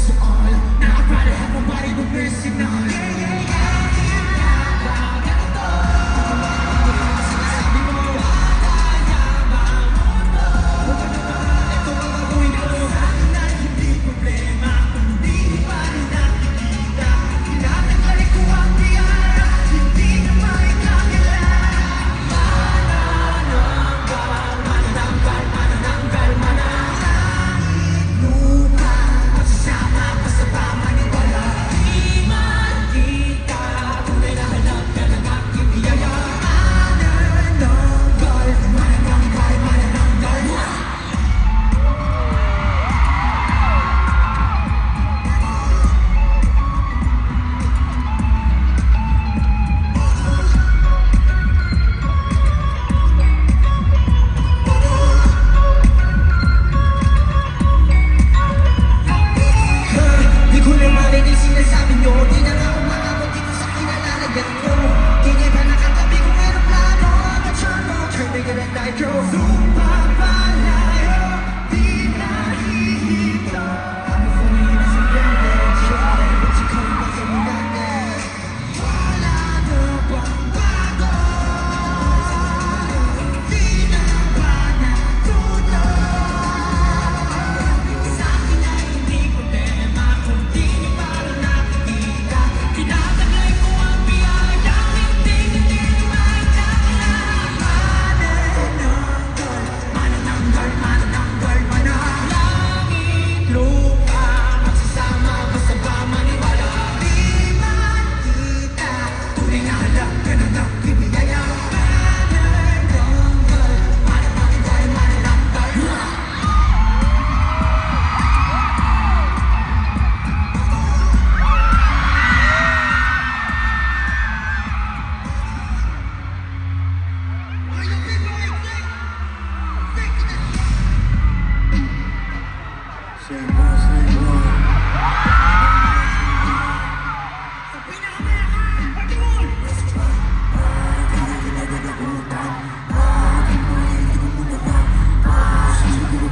to all. Now I'd rather have a body with missing all. Yeah, yeah, yeah. Ganito. Sinasabi mo, yabang mundo. Ito ang gagawin ko. Sana hindi problema, kundi pa rin nakikita. Tinatagal ko ang biyaya, hindi na maikakilala. Manananggal, manananggal, lupa, magsasama, basta ba maniwala. Di makita, tunay na hanap ka ng aking biyaya. Manananggal, manananggal, manananggal. Di ko na marinig sinasabi nyo. Di na nga umabot dito sa kinalalagan ko. Di na ba nakatabi kong aeroplano? But you're no turn bigger than nitro. Sumapalayo, di nahihito. I'm falling in some damage, yeah. But you come back and we not there. Wala na bang bago? Di na ba natuto? Sa akin ay hindi problema, kundi pa rin nakikita. Tinataglay ko ang biyaya, hindi maikakilala. Manananggal, manananggal, manananggal. Langit, lupa, magsasama, basta ba maniwala. Di makita, tunay na hanap ka ng aking biyaya. Manananggal, manananggal, manananggal.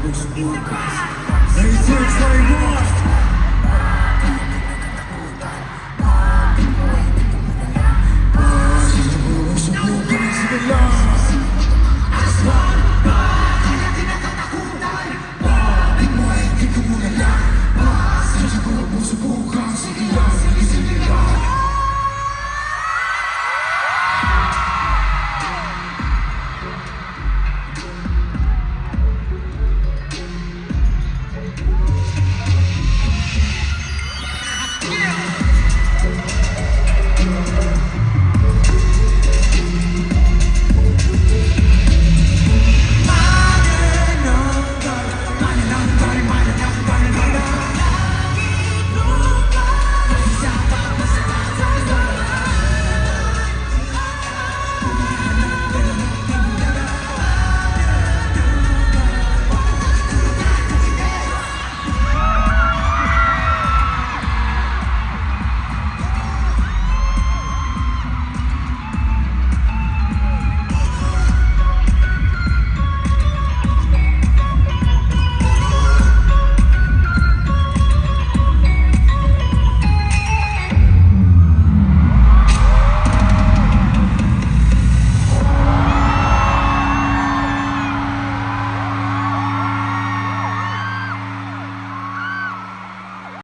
It's the